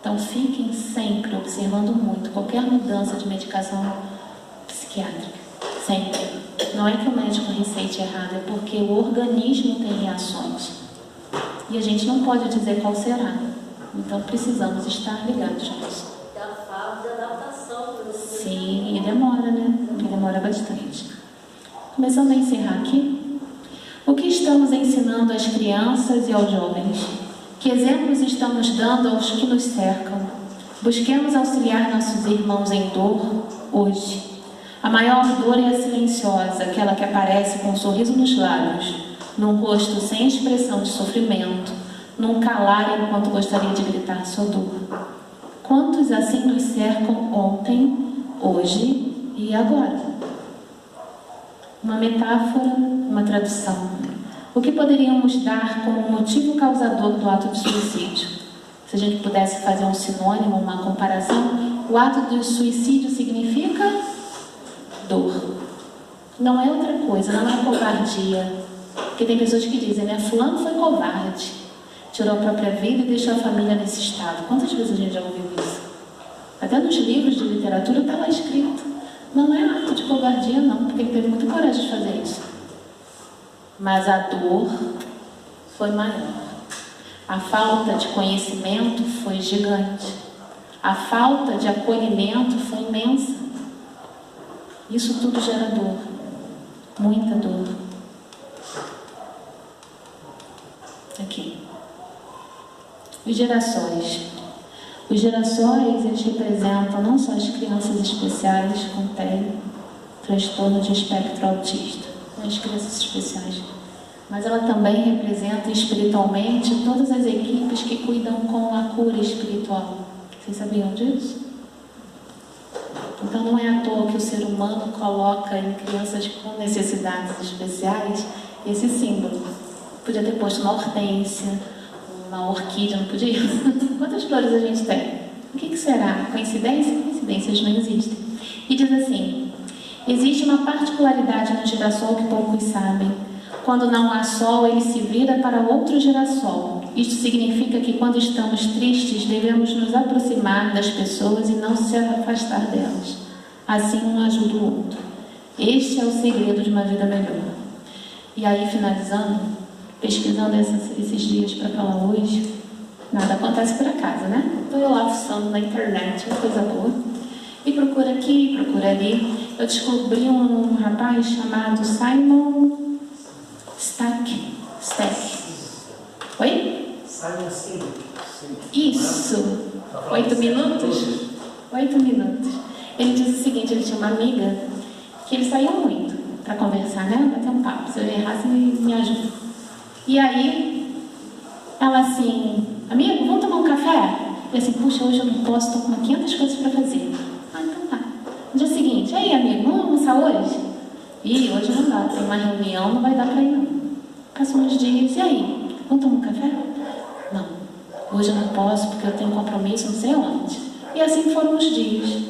Então fiquem sempre observando muito qualquer mudança de medicação psiquiátrica. Sempre. Não é que o médico receite errado, é porque o organismo tem reações. E a gente não pode dizer qual será. Então precisamos estar ligados nisso. É a fase de adaptação. Sim, e demora, né? E demora bastante. Começando a encerrar aqui. O que estamos ensinando às crianças e aos jovens? Que exemplos estamos dando aos que nos cercam? Busquemos auxiliar nossos irmãos em dor hoje. A maior dor é a silenciosa, aquela que aparece com um sorriso nos lábios, num rosto sem expressão de sofrimento, num calar enquanto gostaria de gritar sua dor. Quantos assim nos cercam ontem, hoje e agora? Uma metáfora, uma tradução. O que poderíamos dar como motivo causador do ato de suicídio? Se a gente pudesse fazer um sinônimo, uma comparação, o ato de suicídio significa dor. Não é outra coisa, não é covardia. Porque tem pessoas que dizem, né? Fulano foi covarde. Tirou a própria vida e deixou a família nesse estado. Quantas vezes a gente já ouviu isso? Até nos livros de literatura está lá escrito. Não é ato de covardia, não, porque ele teve muita coragem de fazer isso. Mas a dor foi maior. A falta de conhecimento foi gigante. A falta de acolhimento foi imensa. Isso tudo gera dor. Muita dor. Aqui. Os girassóis. Os girassóis, eles representam não só as crianças especiais com TEA, transtorno de espectro autista, as crianças especiais. Mas ela também representa espiritualmente todas as equipes que cuidam com a cura espiritual. Vocês sabiam disso? Então não é à toa que o ser humano coloca em crianças com necessidades especiais esse símbolo. Podia ter posto uma hortência, uma orquídea, não podia? Quantas flores a gente tem? O que será? Coincidência? Coincidências não existem. E diz assim: existe uma particularidade no girassol que poucos sabem. Quando não há sol, ele se vira para outro girassol. Isto significa que quando estamos tristes, devemos nos aproximar das pessoas e não se afastar delas. Assim um ajuda o outro. Este é o segredo de uma vida melhor. E aí, finalizando, pesquisando esses dias para falar hoje, nada acontece por acaso, né? Estou eu lá fuçando na internet, uma coisa boa. E procura aqui, procura ali. Eu descobri um rapaz chamado Simon Stack. Oi? Simon Sinek. Isso. 8 minutos? 8 minutos. Ele disse o seguinte, ele tinha uma amiga que ele saía muito para conversar, né? Bater um papo. Se eu errar, você me ajuda. E aí, ela assim, amigo, vamos tomar um café? E assim, puxa, hoje eu não posso, estou com 500 coisas para fazer. Ah, então tá. No dia seguinte, aí amigo, vamos almoçar hoje? Ih, hoje não dá, tem uma reunião, não vai dar para ir não. Passou uns dias, e aí? Vamos tomar um café? Não, hoje eu não posso porque eu tenho compromisso não sei onde. E assim foram os dias.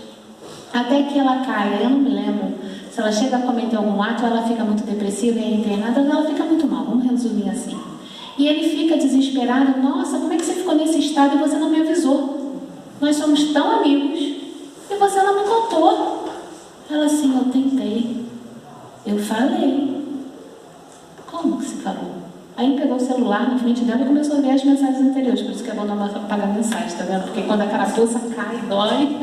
Até que ela caia, eu não me lembro se ela chega a cometer algum ato, ela fica muito depressiva e é internada, ela fica muito mal, vamos resumir assim. E ele fica desesperado, nossa, como é que você ficou nesse estado e você não me avisou? Nós somos tão amigos e você não me contou. Ela assim, eu tentei, eu falei. Como que você falou? Aí pegou o celular na frente dela e começou a ver as mensagens anteriores. Por isso que é bom não apagar a mensagem, tá vendo? Porque quando a carapuça cai, dói.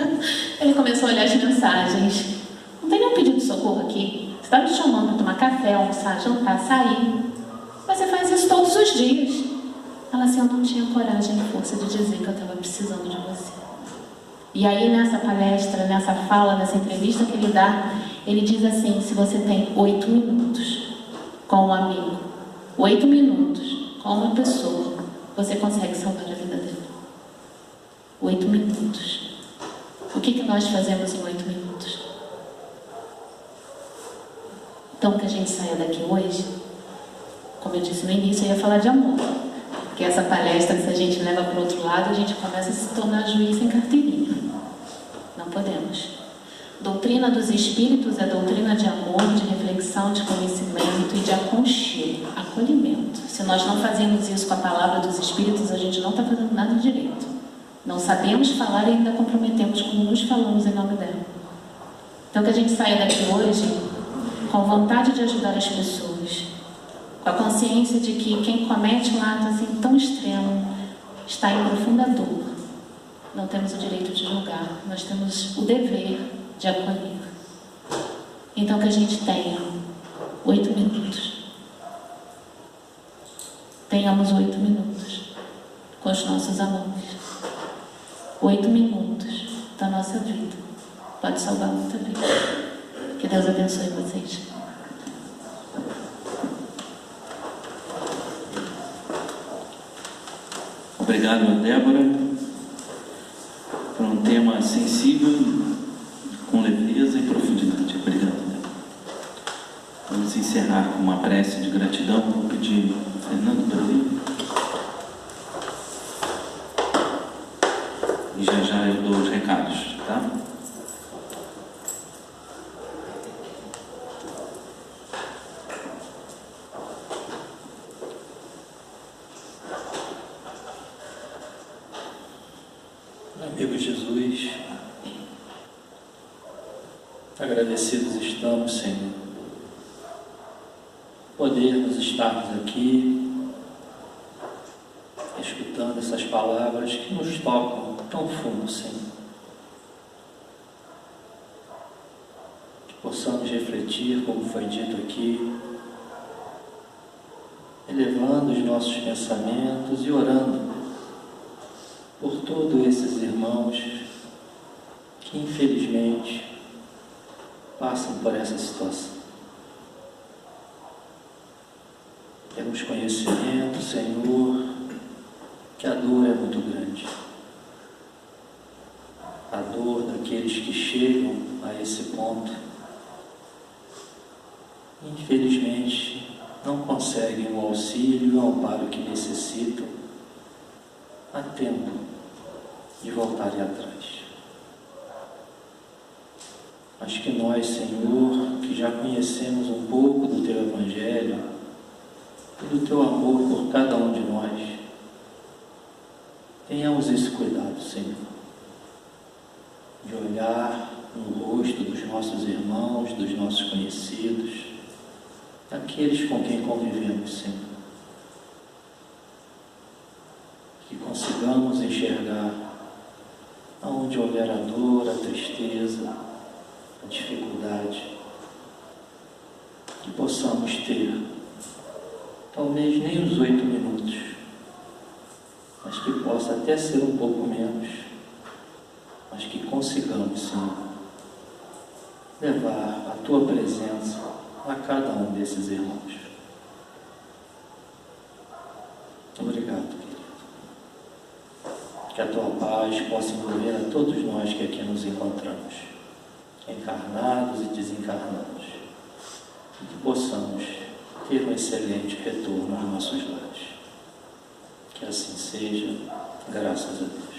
Ele começou a olhar as mensagens. Não tem nenhum pedido de socorro aqui. Você está me chamando para tomar café, almoçar, jantar, sair. Mas você faz isso todos os dias. Ela assim, eu não tinha coragem e força de dizer que eu estava precisando de você. E aí nessa palestra, nessa fala, nessa entrevista que ele dá, ele diz assim, se você tem 8 minutos com um amigo, 8 minutos com uma pessoa, você consegue salvar a vida dele. 8 minutos. O que nós fazemos em 8 minutos? Então que a gente saia daqui hoje, como eu disse no início, eu ia falar de amor. Porque essa palestra, se a gente leva para o outro lado, a gente começa a se tornar juiz sem carteirinha. Não podemos. Doutrina dos Espíritos é doutrina de amor, de reflexão, de conhecimento e de aconchego, acolhimento. Se nós não fazemos isso com a palavra dos Espíritos, a gente não está fazendo nada direito. Não sabemos falar e ainda comprometemos como nos falamos em nome dela. Então que a gente saia daqui hoje com vontade de ajudar as pessoas, com a consciência de que quem comete um ato assim tão extremo está em profunda dor. Não temos o direito de julgar, nós temos o dever de acolher. Então que a gente tenha 8 minutos. Tenhamos 8 minutos com os nossos amores. 8 minutos da nossa vida. Pode salvar muita vida. Que Deus abençoe vocês. Obrigado, Débora, por um tema sensível, com leveza e profundidade. Obrigado, Débora. Vamos encerrar com uma prece de gratidão. Vou pedir ao Fernando para vir. E já eu dou os recados, tá? Amigo Jesus, agradecidos estamos, Senhor, podermos estarmos aqui, escutando essas palavras que nos tocam tão fundo, Senhor. Que possamos refletir, como foi dito aqui, elevando os nossos pensamentos e orando por todos esses irmãos que infelizmente passam por essa situação. Temos conhecimento, Senhor, que a dor é muito grande. A dor daqueles que chegam a esse ponto, infelizmente, não conseguem o auxílio e o amparo que necessitam a tempo de voltarem atrás. Mas que nós, Senhor, que já conhecemos um pouco do Teu Evangelho e do Teu amor por cada um de nós, tenhamos esse cuidado, Senhor, de olhar no rosto dos nossos irmãos, dos nossos conhecidos, daqueles com quem convivemos, Senhor. Que consigamos enxergar aonde houver a dor, a tristeza, a dificuldade, que possamos ter, talvez nem os 8 minutos, mas que possa até ser um pouco menos, mas que consigamos, Senhor, levar a Tua presença a cada um desses irmãos. Obrigado, querido. Que a Tua paz possa envolver a todos nós que aqui nos encontramos, encarnados e desencarnados, e que possamos ter um excelente retorno aos nossos lares. Que assim seja, graças a Deus.